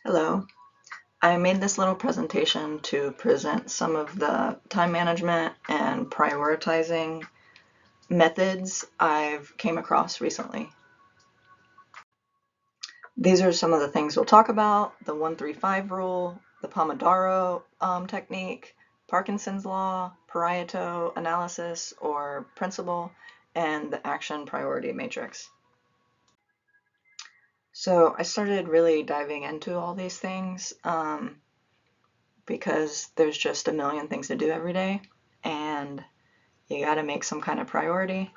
Hello. I made this little presentation to present some of the time management and prioritizing methods I've came across recently. These are some of the things we'll talk about: the 1-3-5 rule, the Pomodoro technique, Parkinson's law, Pareto analysis or principle, and the action priority matrix. So I started really diving into all these things because there's just a million things to do every day, and you got to make some kind of priority.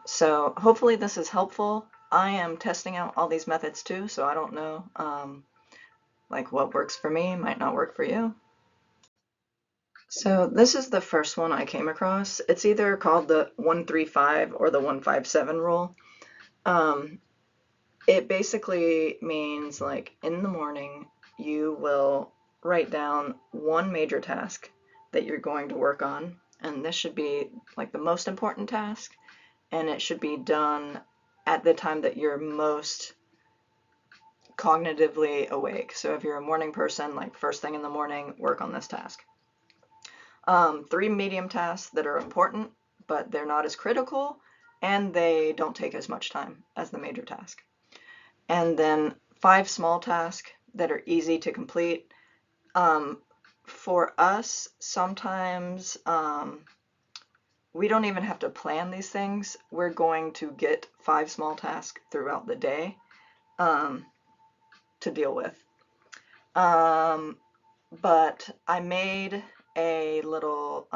So hopefully this is helpful. I am testing out all these methods too, so I don't know like what works for me might not work for you. So this is the first one I came across. It's either called the 1-3-5 or the 1-5-7 rule. Um, it basically means like in the morning you will write down one major task that you're going to work on, and this should be like the most important task, and it should be done at the time that you're most cognitively awake. So if you're a morning person, like first thing in the morning, work on this task. 3 medium tasks that are important, but they're not as critical, and they don't take as much time as the major task. And then 5 small tasks that are easy to complete. For us, sometimes we don't even have to plan these things. We're going to get 5 small tasks throughout the day to deal with. But I made a little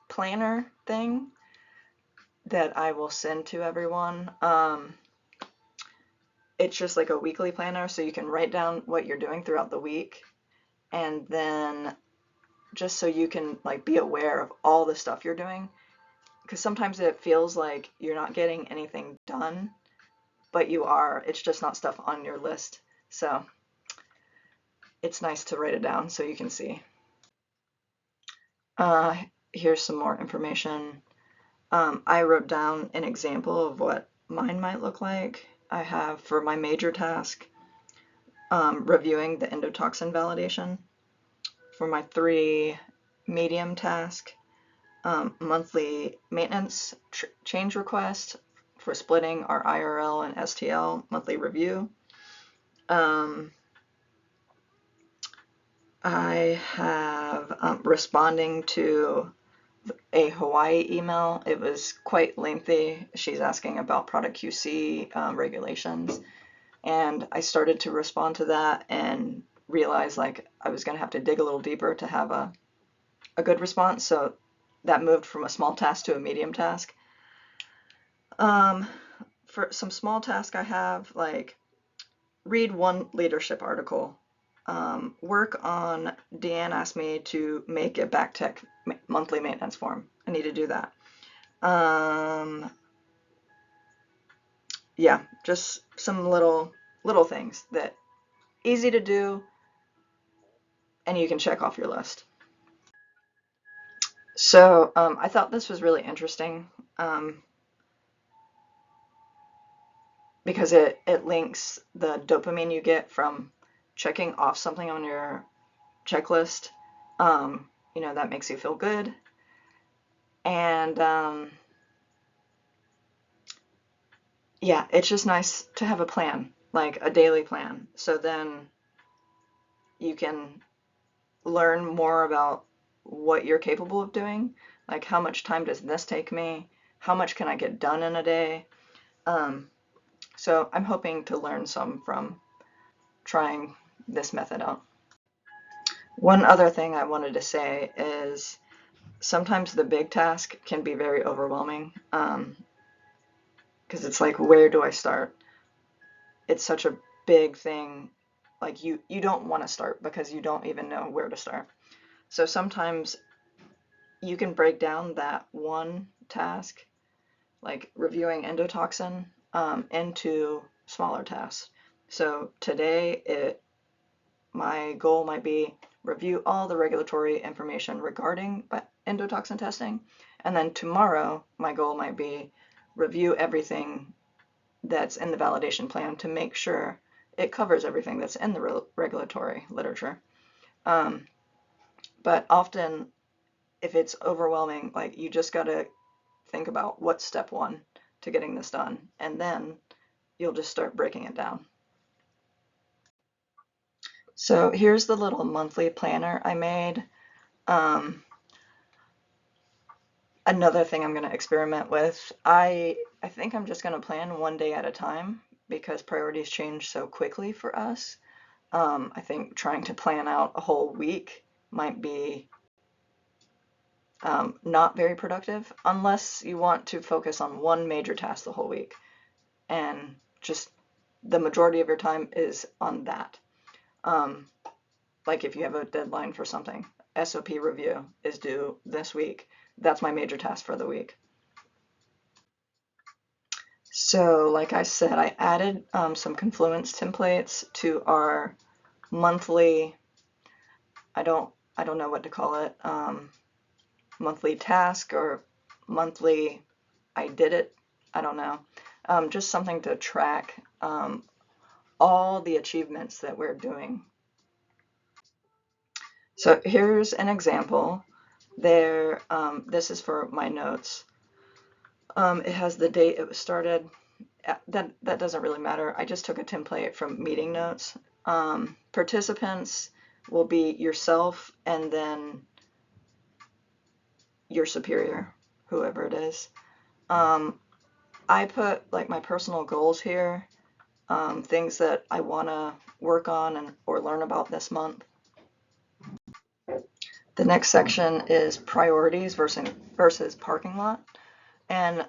planner thing that I will send to everyone. It's just like a weekly planner, so you can write down what you're doing throughout the week, and then just so you can like be aware of all the stuff you're doing, because sometimes it feels like you're not getting anything done, but you are. It's just not stuff on your list. So it's nice to write it down so you can see. Uh, Here's some more information. I wrote down an example of what mine might look like. I have for my major task, reviewing the endotoxin validation. For my 3 medium task, monthly maintenance change request. For splitting our IRL and STL monthly review. I have responding to a Hawaii email. It was quite lengthy. She's asking about product QC regulations, and I started to respond to that and realized like I was going to have to dig a little deeper to have a good response. So that moved from a small task to a medium task. For some small task I have, like read 1 leadership article. Work on, Deanne asked me to make a BACTEC monthly maintenance form. I need to do that. Yeah, just some little things that easy to do and you can check off your list. So I thought this was really interesting because it links the dopamine you get from checking off something on your checklist. That makes you feel good. And yeah, it's just nice to have a plan, like a daily plan. So then you can learn more about what you're capable of doing. Like, how much time does this take me? How much can I get done in a day? So I'm hoping to learn some from trying this method out. One other thing I wanted to say is sometimes the big task can be very overwhelming because it's like, where do I start? It's such a big thing. Like you don't want to start because you don't even know where to start. So sometimes you can break down that one task, like reviewing endotoxin, into smaller tasks. So today, my goal might be review all the regulatory information regarding endotoxin testing, and then tomorrow my goal might be review everything that's in the validation plan to make sure it covers everything that's in the regulatory literature. But often, if it's overwhelming, like you just got to think about what's step one to getting this done, and then you'll just start breaking it down. So here's the little monthly planner I made. Another thing I'm going to experiment with, I think I'm just going to plan one day at a time because priorities change so quickly for us. I think trying to plan out a whole week might be not very productive unless you want to focus on one major task the whole week and just the majority of your time is on that. Like if you have a deadline for something, SOP review is due this week. That's my major task for the week. So like I said, I added some Confluence templates to our monthly, I don't know what to call it, monthly task or monthly I did it, I don't know. Just something to track all the achievements that we're doing. So here's an example. There, this is for my notes. It has the date it was started. That doesn't really matter. I just took a template from meeting notes. Participants will be yourself and then your superior, whoever it is. I put like my personal goals here, things that I want to work on or learn about this month. The next section is priorities versus parking lot. And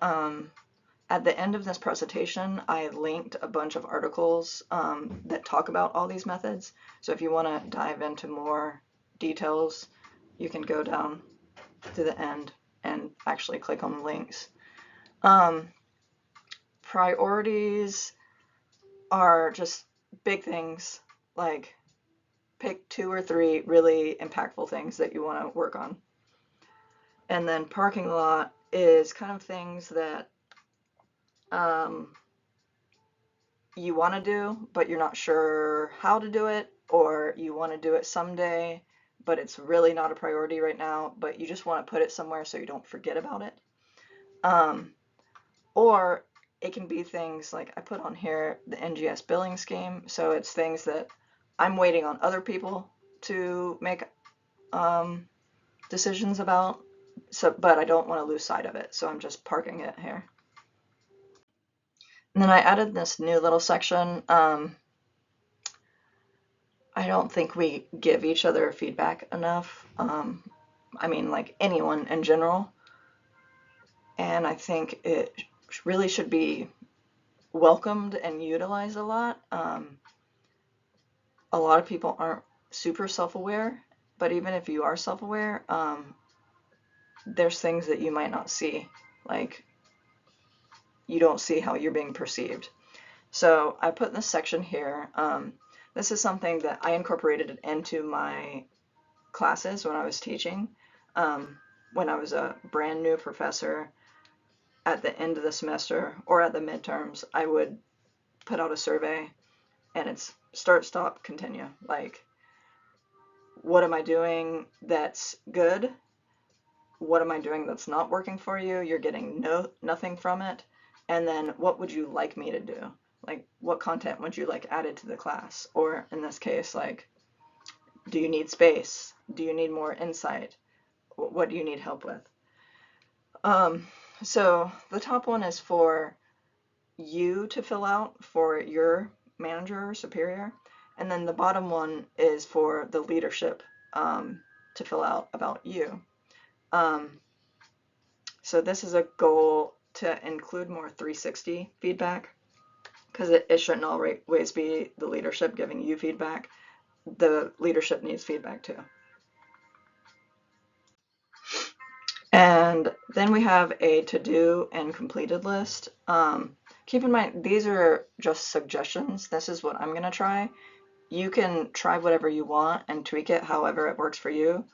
at the end of this presentation, I linked a bunch of articles that talk about all these methods. So if you want to dive into more details, you can go down to the end and actually click on the links. Priorities are just big things, like pick 2 or 3 really impactful things that you want to work on. And then parking lot is kind of things that you want to do, but you're not sure how to do it, or you want to do it someday, but it's really not a priority right now, but you just want to put it somewhere so you don't forget about it. Or it can be things like I put on here the NGS billing scheme, so it's things that I'm waiting on other people to make decisions about, but I don't want to lose sight of it, so I'm just parking it here. And then I added this new little section. I don't think we give each other feedback enough. I mean, like anyone in general. And I think it really should be welcomed and utilized a lot. A lot of people aren't super self-aware, but even if you are self-aware, there's things that you might not see, like you don't see how you're being perceived. So I put in this section here. This is something that I incorporated into my classes when I was teaching. When I was a brand new professor, at the end of the semester or at the midterms, I would put out a survey, and it's start, stop, continue. Like, what am I doing that's good? What am I doing that's not working for you? You're getting nothing from it. And then what would you like me to do? Like, what content would you like added to the class? Or in this case, like, do you need space? Do you need more insight? What do you need help with? So the top one is for you to fill out for your manager or superior. And then the bottom one is for the leadership to fill out about you. So this is a goal to include more 360 feedback, because it shouldn't always be the leadership giving you feedback. The leadership needs feedback too. And then we have a to-do and completed list. Keep in mind, these are just suggestions. This is what I'm going to try. You can try whatever you want and tweak it however it works for you.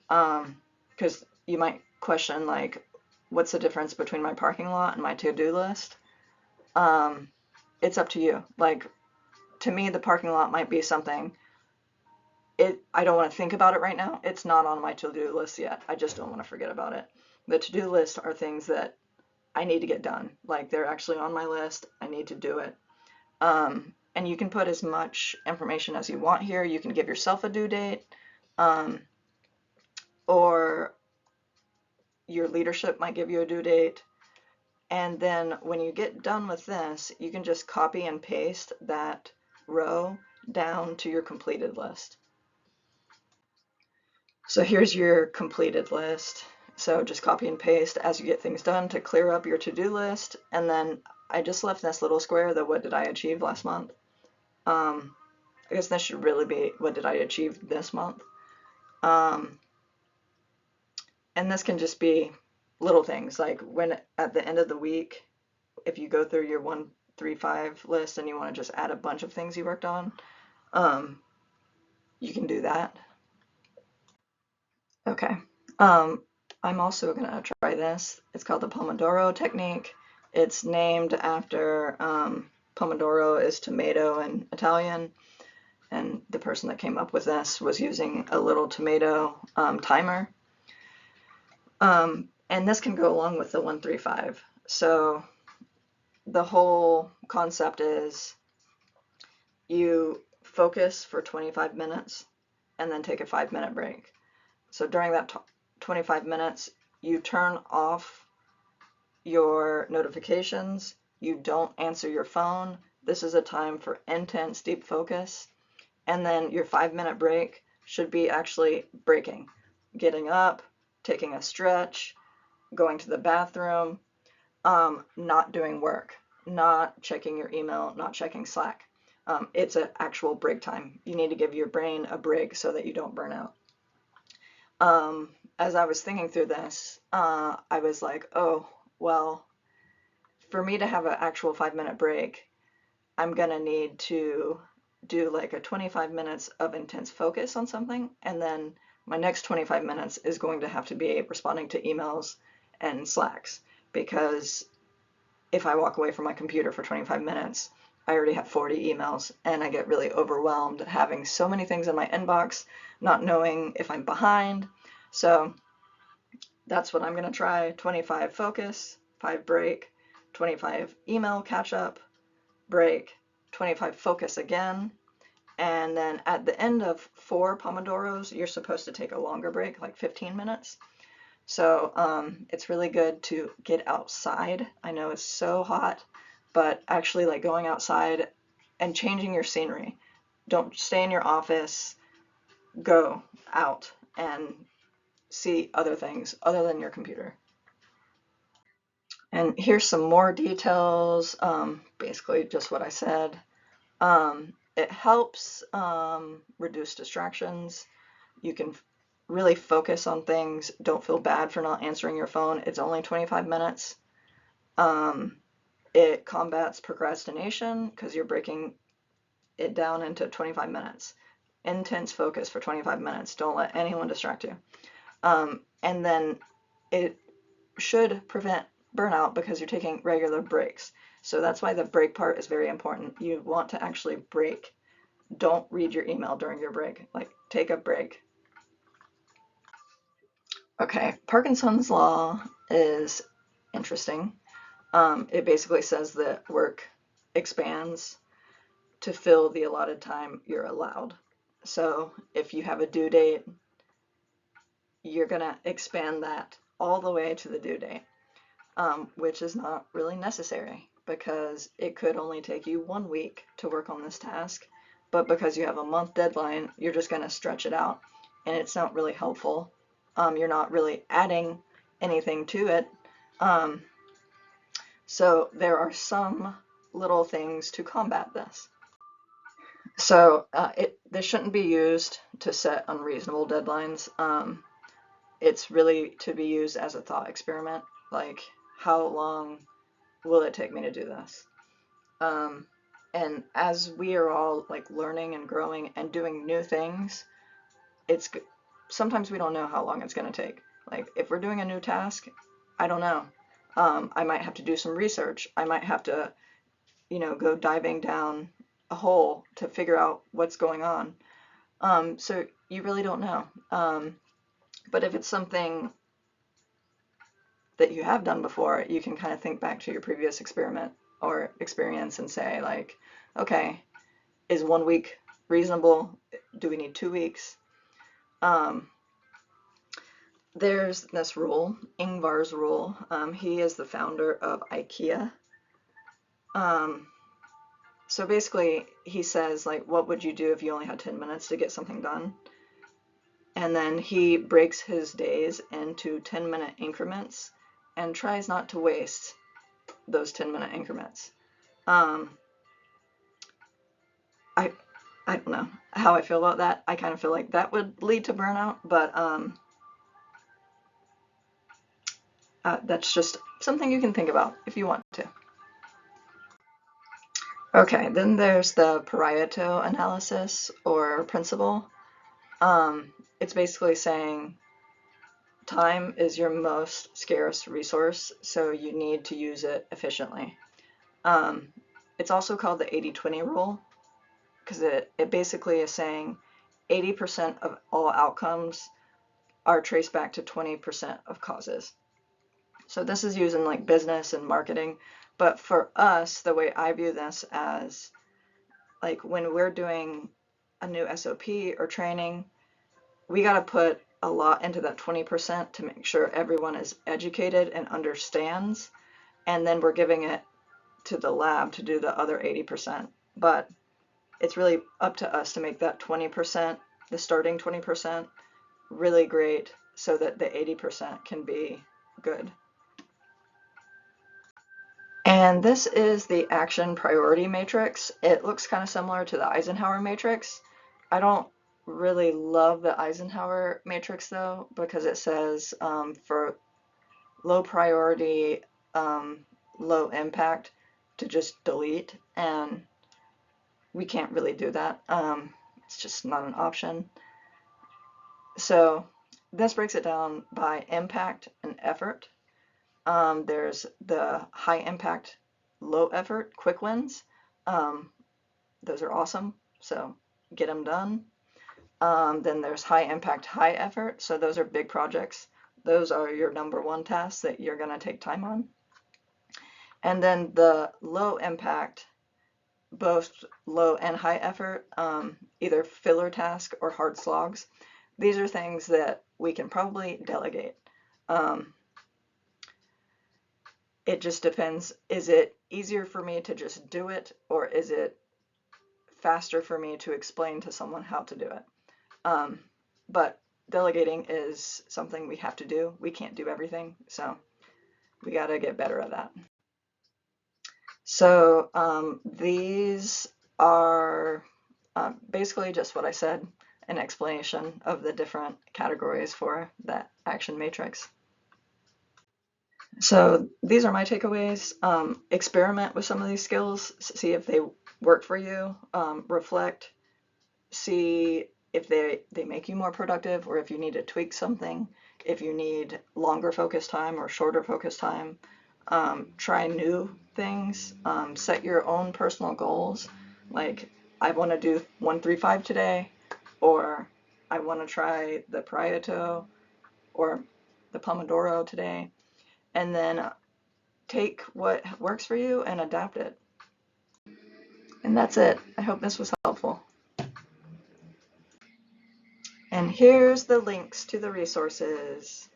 Because you might question, like, what's the difference between my parking lot and my to-do list? It's up to you. Like, to me, the parking lot might be something, I don't want to think about it right now. It's not on my to-do list yet. I just don't want to forget about it. The to-do list are things that I need to get done. Like they're actually on my list. I need to do it. And you can put as much information as you want here. You can give yourself a due date, or your leadership might give you a due date. And then when you get done with this, you can just copy and paste that row down to your completed list. So here's your completed list. So just copy and paste as you get things done to clear up your to-do list. And then I just left this little square, the what did I achieve last month. I guess this should really be what did I achieve this month. And this can just be little things like when at the end of the week, if you go through your 1-3-5 list and you want to just add a bunch of things you worked on, you can do that. Okay. I'm also going to try this. It's called the Pomodoro technique. It's named after Pomodoro is tomato in Italian, and the person that came up with this was using a little tomato timer. And this can go along with the 1-3-5. So the whole concept is you focus for 25 minutes and then take a 5-minute break. So during that 25 minutes, you turn off your notifications, you don't answer your phone. This is a time for intense, deep focus. And then your 5-minute break should be actually breaking, getting up, taking a stretch, going to the bathroom, not doing work, not checking your email, not checking Slack. It's an actual break time. You need to give your brain a break so that you don't burn out. As I was thinking through this, I was like, oh, well, for me to have an actual 5-minute break, I'm gonna need to do like a 25 minutes of intense focus on something, and then my next 25 minutes is going to have to be responding to emails and Slacks, because if I walk away from my computer for 25 minutes, I already have 40 emails and I get really overwhelmed having so many things in my inbox, not knowing if I'm behind. So that's what I'm going to try. 25 focus, 5 break, 25 email catch up, break, 25 focus again. And then at the end of 4 Pomodoros, you're supposed to take a longer break, like 15 minutes. So it's really good to get outside. I know it's so hot, but actually like going outside and changing your scenery. Don't stay in your office, go out and see other things other than your computer. And here's some more details, basically just what I said. It helps reduce distractions. You can really focus on things. Don't feel bad for not answering your phone. It's only 25 minutes. It combats procrastination because you're breaking it down into 25 minutes. Intense focus for 25 minutes. Don't let anyone distract you. And then it should prevent burnout because you're taking regular breaks. So that's why the break part is very important. You want to actually break. Don't read your email during your break. Like, take a break. Okay, Parkinson's law is interesting. It basically says that work expands to fill the allotted time you're allowed. So if you have a due date, you're going to expand that all the way to the due date, which is not really necessary because it could only take you 1 week to work on this task. But because you have a month deadline, you're just going to stretch it out, and it's not really helpful. You're not really adding anything to it. So there are some little things to combat this. So this shouldn't be used to set unreasonable deadlines. It's really to be used as a thought experiment. Like, how long will it take me to do this? And as we are all like learning and growing and doing new things, sometimes we don't know how long it's going to take. Like, if we're doing a new task, I don't know. I might have to do some research. I might have to, go diving down a hole to figure out what's going on. So you really don't know. But if it's something that you have done before, you can kind of think back to your previous experiment or experience and say, like, okay, is 1 week reasonable? Do we need 2 weeks? There's this rule, Ingvar's rule. He is the founder of IKEA. So basically, he says, like, what would you do if you only had 10 minutes to get something done? And then he breaks his days into 10-minute increments and tries not to waste those 10-minute increments. I don't know how I feel about that. I kind of feel like that would lead to burnout, but that's just something you can think about if you want to. Okay, then there's the Pareto analysis or principle. It's basically saying time is your most scarce resource, so you need to use it efficiently. It's also called the 80-20 rule, because it basically is saying 80% of all outcomes are traced back to 20% of causes. So this is used in like business and marketing, but for us, the way I view this as, like, when we're doing a new SOP or training, we got to put a lot into that 20% to make sure everyone is educated and understands, and then we're giving it to the lab to do the other 80%. But it's really up to us to make that 20%, the starting 20%, really great so that the 80% can be good. And this is the action priority matrix. It looks kind of similar to the Eisenhower matrix. I don't really love the Eisenhower matrix though, because it says for low priority, low impact, to just delete, and we can't really do that. It's just not an option. So this breaks it down by impact and effort. There's the high impact, low effort, quick wins. Those are awesome, so get them done. Then there's high impact, high effort. So those are big projects. Those are your #1 tasks that you're going to take time on. And then the low impact, both low and high effort, either filler task or hard slogs. These are things that we can probably delegate. It just depends. Is it easier for me to just do it, or is it faster for me to explain to someone how to do it? But delegating is something we have to do. We can't do everything, so we got to get better at that. So these are basically just what I said, an explanation of the different categories for that action matrix. So these are my takeaways. Experiment with some of these skills, see if they work for you, reflect, see if they make you more productive, or if you need to tweak something, if you need longer focus time or shorter focus time. Try new things, set your own personal goals, like I want to do 1-3-5 today, or I want to try the Pareto or the Pomodoro today, and then take what works for you and adapt it. And that's it. I hope this was helpful. And here's the links to the resources.